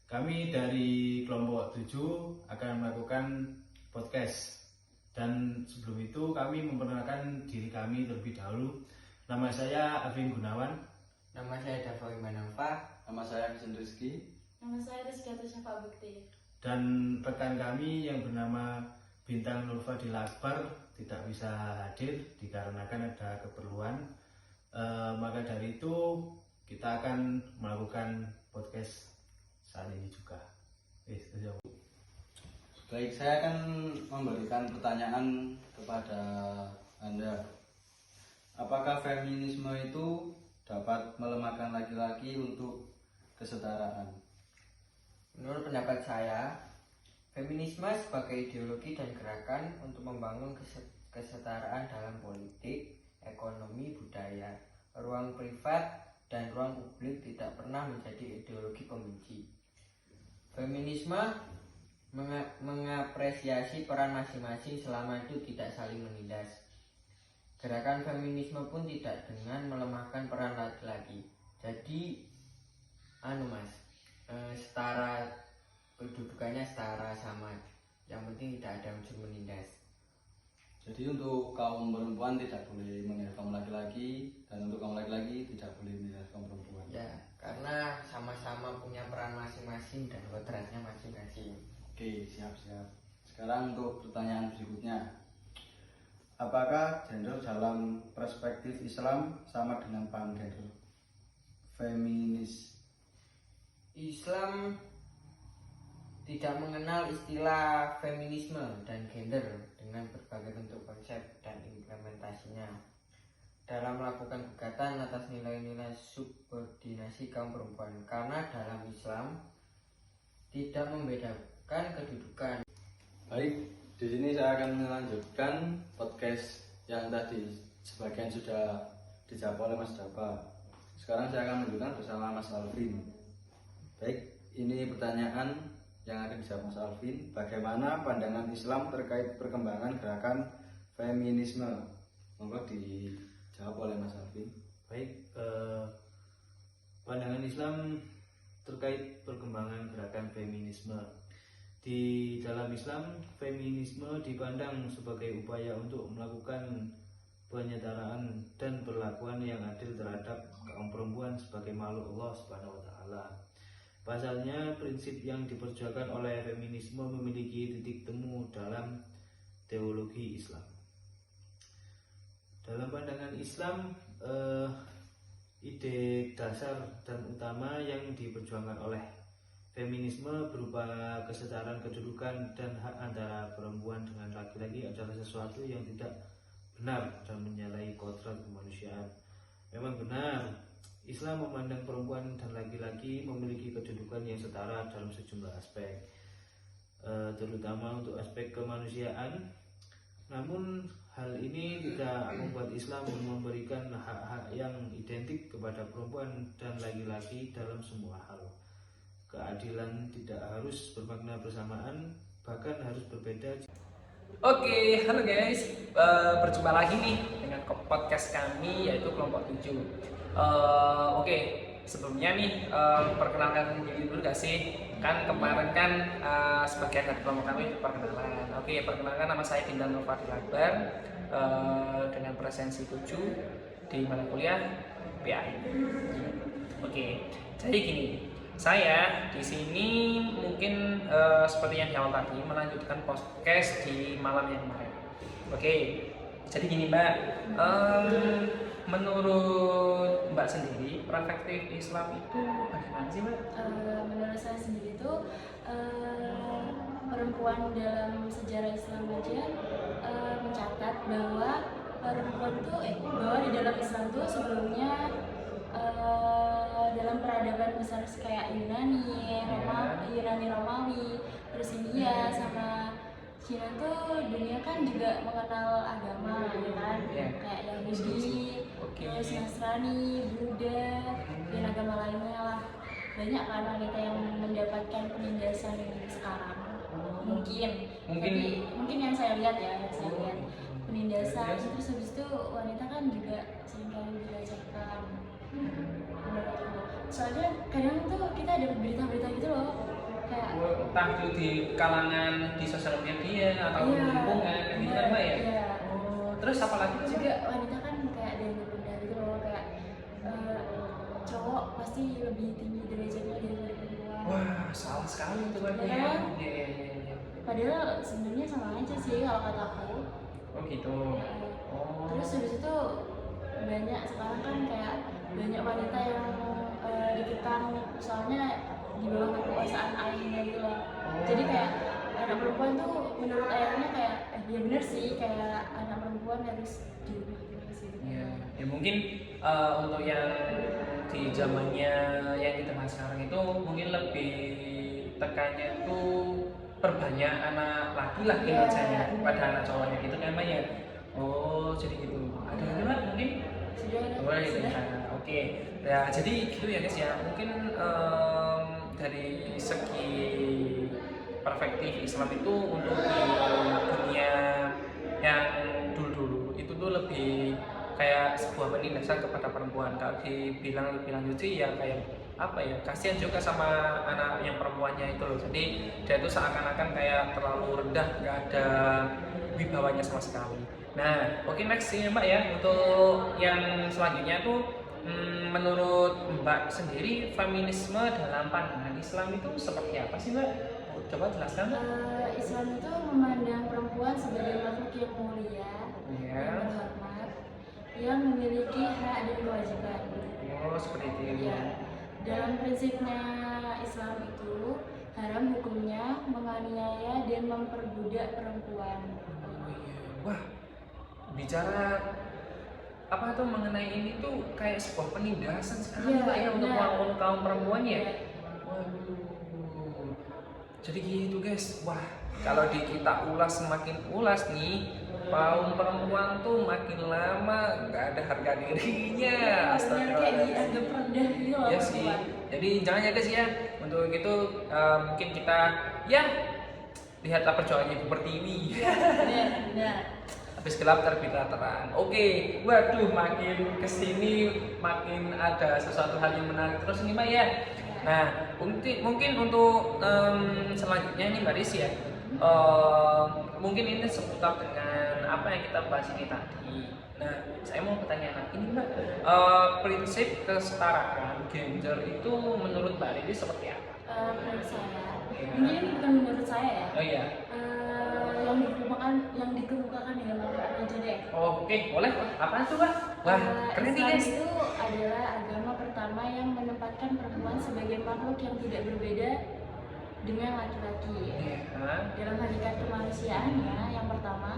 Kami dari kelompok 7 akan melakukan podcast. Dan sebelum itu kami memperkenalkan diri kami terlebih dahulu. Nama saya Alvin Gunawan. Nama saya Dava Imanova. Nama saya Vincent Rizky. Nama saya Rizkyati Syafa Bukti. Dan rekan kami yang bernama Bintang Nurfadil Akbar tidak bisa hadir dikarenakan ada keperluan. Maka dari itu kita akan melakukan podcast saat ini juga. Baik, saya akan memberikan pertanyaan kepada Anda. Apakah feminisme itu dapat melemahkan laki-laki untuk kesetaraan? Menurut pendapat saya, feminisme sebagai ideologi dan gerakan untuk membangun kesetaraan dalam politik, ekonomi, budaya, ruang privat, dan ruang publik tidak pernah menjadi ideologi pembenci. Feminisme mengapresiasi peran masing-masing selama itu tidak saling menindas. Gerakan feminisme pun tidak dengan melemahkan peran laki-laki. Jadi, setara, kedudukannya setara sama. Yang penting tidak ada unsur menindas. Jadi untuk kaum perempuan tidak boleh menindas kaum laki-laki, dan untuk kaum laki-laki tidak boleh menindas kaum perempuan. Ya, karena sama-sama punya peran masing-masing dan kodratnya masing-masing. Oke, siap-siap. Sekarang untuk pertanyaan berikutnya. Apakah gender dalam perspektif Islam sama dengan paham gender feminis? Islam tidak mengenal istilah feminisme dan gender dengan berbagai bentuk konsep dan implementasinya dalam melakukan gugatan atas nilai-nilai subordinasi kaum perempuan, karena dalam Islam tidak membedakan kedudukan. Baik, di sini saya akan melanjutkan podcast yang tadi sebagian sudah dijawab oleh Mas Dava. Sekarang saya akan menunjukkan bersama Mas Alvin. Baik, ini pertanyaan yang akan dijawab Mas Alvin. Bagaimana pandangan Islam terkait perkembangan gerakan feminisme? Monggo dijawab oleh Mas Alvin. Baik, pandangan Islam terkait perkembangan gerakan feminisme. Di dalam Islam, feminisme dipandang sebagai upaya untuk melakukan penyetaraan dan perlakuan yang adil terhadap kaum perempuan sebagai makhluk Allah Subhanahu wa taala. Pasalnya, prinsip yang diperjuangkan oleh feminisme memiliki titik temu dalam teologi Islam. Dalam pandangan Islam, ide dasar dan utama yang diperjuangkan oleh feminisme berupa kesetaraan kedudukan dan hak antara perempuan dengan laki-laki adalah sesuatu yang tidak benar dan menyalahi kodrat kemanusiaan. Memang benar, Islam memandang perempuan dan laki-laki memiliki kedudukan yang setara dalam sejumlah aspek, terutama untuk aspek kemanusiaan. Namun hal ini tidak membuat Islam memberikan hak-hak yang identik kepada perempuan dan laki-laki dalam semua hal. Keadilan tidak harus bermakna bersamaan, bahkan harus berbeda. Oke, halo guys, berjumpa lagi nih dengan podcast kami yaitu kelompok 7. Oke, sebelumnya nih perkenalkan diri dulu gak sih? Kan kemarin kan sebagian dari kelompok kami perkenalan. Oke, perkenalkan, nama saya Bintang Nurfadil Akbar, dengan presensi 7 di mana kuliah PAI. Oke, jadi gini. Saya di sini mungkin seperti yang di awal tadi melanjutkan podcast di malam yang kemarin. Oke, jadi gini Mbak, menurut Mbak sendiri perspektif Islam itu bagaimana sih Mbak? Menurut saya sendiri itu perempuan dalam sejarah Islam aja mencatat bahwa perempuan itu bahwa di dalam Islam itu sebelumnya dalam peradaban besar kayak Yunani Romawi, terus India sama Cina tuh dunia kan juga mengenal agama ya kan, kayak Yahudi, terus Nasrani, Buddha, dan agama lainnya lah. Banyak kan wanita yang mendapatkan penindasan ini sekarang. Mungkin yang saya lihat penindasan, terus habis itu wanita kan juga seringkali dilecehkan. Soalnya kadang tuh kita ada berita-berita gitu loh, kayak entah itu di kalangan di sosial media atau iya, lingkungan gitu kan Mbak ya. iya. Oh, terus apa lagi tuh, Mbak? Juga wanita kan kayak ada yang rendah gitu loh, kayak cowok pasti lebih tinggi derajatnya daripada perempuan. Wah, salah sekali itu Mbak. Ya Ya. kan? Iya. Padahal sebenarnya sama aja sih kalau kataku. Oh gitu. Oh. Terus habis itu banyak sekarang kan kayak banyak wanita yang dikekang soalnya di bawah kekuasaan ayahnya gitu loh. Jadi kayak anak perempuan tuh menurut ayahnya kayak ya bener sih, kayak anak perempuan harus di rumah terus gitu. Ya, ya mungkin untuk yang di zamannya yang kita bahas sekarang itu mungkin lebih tekannya itu perbanyak anak laki-laki Iya, bacanya pada iya. anak cowoknya gitu kan Mbak ya. Oh jadi gitu. Ada lagi Mbak mungkin? Sudah ada. Boleh Sudah. ya. Oke. Ya jadi gitu ya guys ya. Mungkin dari segi perspektif Islam itu untuk di dunia yang dulu-dulu itu tuh lebih kayak sebuah penindasan kepada perempuan. Kalau dibilang lebih lanjut sih ya kayak apa ya, kasihan juga sama anak yang perempuannya itu loh. Jadi dia itu seakan-akan kayak terlalu rendah, nggak ada wibawanya sama sekali. Nah, oke next sih Mbak ya, untuk yang selanjutnya tuh menurut Mbak sendiri feminisme dalam pandangan Islam itu seperti apa sih Mbak? Coba jelaskan Mbak. Islam itu memandang perempuan sebagai makhluk yang mulia, Iya. yang terhormat, yang memiliki hak dan kewajiban. Oh seperti itu. Ya, dalam prinsipnya Islam itu haram hukumnya menganiaya dan memperbudak perempuan. Oh iya. Wah, bicara apa tuh mengenai ini tuh kayak sebuah penindasan sekali Iya, Mbak ya untuk benar. kaum perempuan ya. Iya. Waduh. Jadi gitu guys. Wah, kalau kita ulas semakin ulas nih, kaum perempuan tuh makin lama nggak ada harga dirinya. Benar, kayak Astagfirullahaladzim. dianggap rendah gitu loh Iya sih. perempuan. Jadi jangan ya guys ya. Untuk itu mungkin kita ya lihatlah perjuangan Ibu Pertiwi. Iya, benar. Habis gelap terbitlah terang. Oke, waduh makin kesini makin ada sesuatu hal yang menarik terus nih Mbak ya. Nah, mungkin untuk selanjutnya nih Mbak Ris ya, mungkin ini seputar dengan apa yang kita bahas ini tadi. Nah, saya mau bertanya lagi nih Mbak, prinsip kesetaraan gender itu menurut Mbak Ris seperti apa? Menurut saya, mungkin bukan menurut saya ya. Oh iya. Yang dikemukakan dengan Al-Quran aja deh. Oh, oke, boleh. Apaan tuh Mbak? Wah, keren nih Islam guys. itu adalah agama pertama yang menempatkan perempuan sebagai makhluk yang tidak berbeda dengan laki-laki. Iya. Dalam hakikat kemanusiaannya, yang pertama,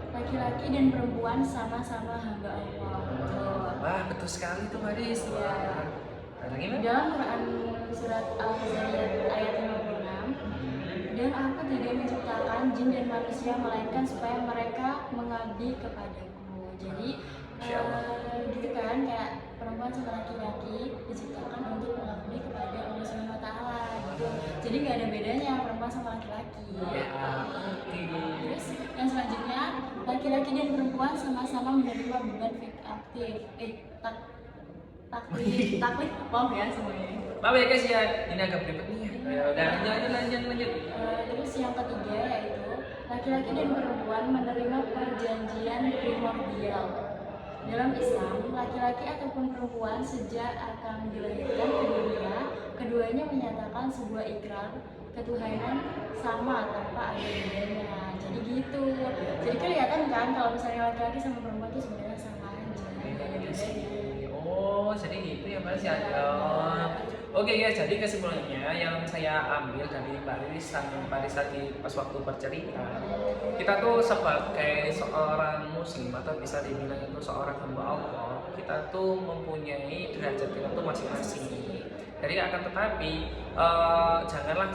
laki-laki dan perempuan sama-sama hamba Allah. Wah, betul sekali tuh Maris. Iya. Ada lagi Mbak? Dalam Quran surat Al-Zariyat ayat 56, dan aku tidak menciptakan jin dan manusia melainkan supaya mereka mengabdi kepadaku. Jadi gitu kan, kayak perempuan sama laki-laki diciptakan untuk mengabdi kepada Allah Subhanahu wa Ta'ala gitu. Jadi nggak ada bedanya perempuan sama laki-laki. Ya, oke. Terus yang selanjutnya, laki-laki dan perempuan sama-sama menerima beban fiktif. Taklif, maaf ya semuanya. Maaf ya guys ya, ini agak beribet nih. Ya udah lanjut. Terus yang ketiga yaitu laki-laki dan perempuan menerima perjanjian primordial. Dalam Islam, laki-laki ataupun perempuan sejak akan dilahirkan ke dunia, keduanya menyatakan sebuah ikrar ketuhanan sama tanpa ada bedanya. Jadi gitu. Jadi kelihatan kan kalau misalnya laki-laki sama perempuan itu sebenarnya sama aja, nggak ada bedanya. Oh, jadi gitu ya Mas ya. Oke guys, jadi kesimpulannya yang saya ambil dari Mbak Riris tadi pas waktu bercerita, kita tuh sebagai seorang muslim atau bisa dibilang itu seorang hamba Allah, kita tuh mempunyai derajat kita tuh masing-masing. Jadi akan tetapi janganlah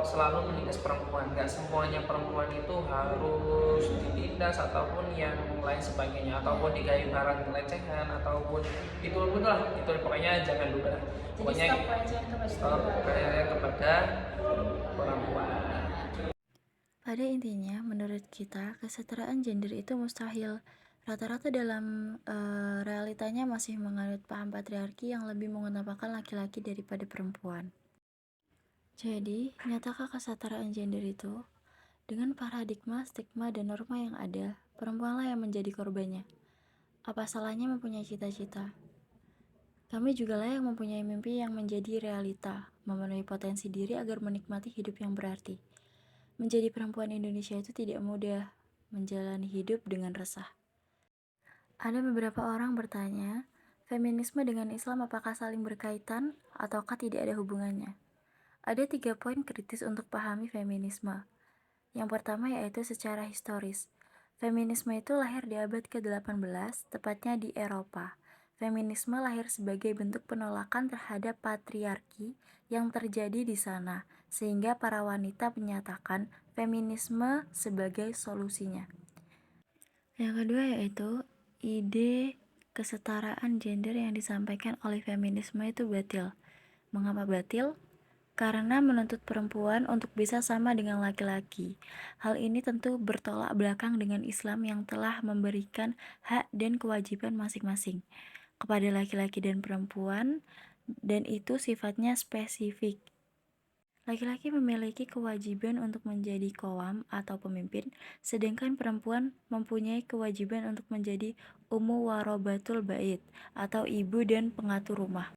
selalu menindas perempuan. Gak semuanya perempuan itu harus ditindas ataupun yang lain sebagainya, ataupun digawe barang pelecehan ataupun itu lah. Itu pokoknya jangan dulu lah. Pokoknya Jadi stop pelecehan stop kepada perempuan. Pada intinya, menurut kita, kesetaraan gender itu mustahil. Rata-rata dalam realitanya masih menganut paham patriarki yang lebih mengutamakan laki-laki daripada perempuan. Jadi, nyatakah kesetaraan gender itu? Dengan paradigma, stigma, dan norma yang ada, perempuanlah yang menjadi korbannya. Apa salahnya mempunyai cita-cita? Kami juga layak mempunyai mimpi yang menjadi realita, memenuhi potensi diri agar menikmati hidup yang berarti. Menjadi perempuan Indonesia itu tidak mudah, menjalani hidup dengan resah. Ada beberapa orang bertanya, feminisme dengan Islam apakah saling berkaitan ataukah tidak ada hubungannya? Ada 3 poin kritis untuk pahami feminisme. Yang pertama yaitu secara historis. Feminisme itu lahir di abad ke-18, tepatnya di Eropa. Feminisme lahir sebagai bentuk penolakan terhadap patriarki yang terjadi di sana, sehingga para wanita menyatakan feminisme sebagai solusinya. Yang kedua yaitu ide kesetaraan gender yang disampaikan oleh feminisme itu batil. Mengapa batil? Karena menuntut perempuan untuk bisa sama dengan laki-laki. Hal ini tentu bertolak belakang dengan Islam yang telah memberikan hak dan kewajiban masing-masing kepada laki-laki dan perempuan, dan itu sifatnya spesifik. Laki-laki memiliki kewajiban untuk menjadi qawam atau pemimpin, sedangkan perempuan mempunyai kewajiban untuk menjadi ummu warobatul bait atau ibu dan pengatur rumah.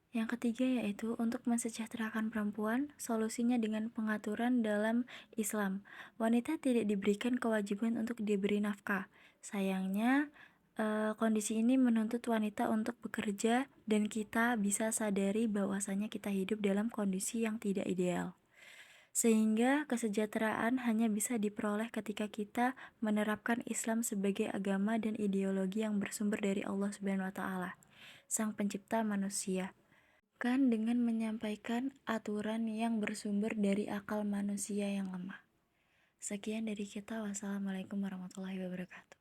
Yang ketiga yaitu untuk mensejahterakan perempuan, solusinya dengan pengaturan dalam Islam. Wanita tidak diberikan kewajiban untuk diberi nafkah. Sayangnya, kondisi ini menuntut wanita untuk bekerja dan kita bisa sadari bahwasanya kita hidup dalam kondisi yang tidak ideal. Sehingga kesejahteraan hanya bisa diperoleh ketika kita menerapkan Islam sebagai agama dan ideologi yang bersumber dari Allah Subhanahu wa taala, Sang Pencipta manusia. Bukan dengan menyampaikan aturan yang bersumber dari akal manusia yang lemah. Sekian dari kita. Wassalamualaikum warahmatullahi wabarakatuh.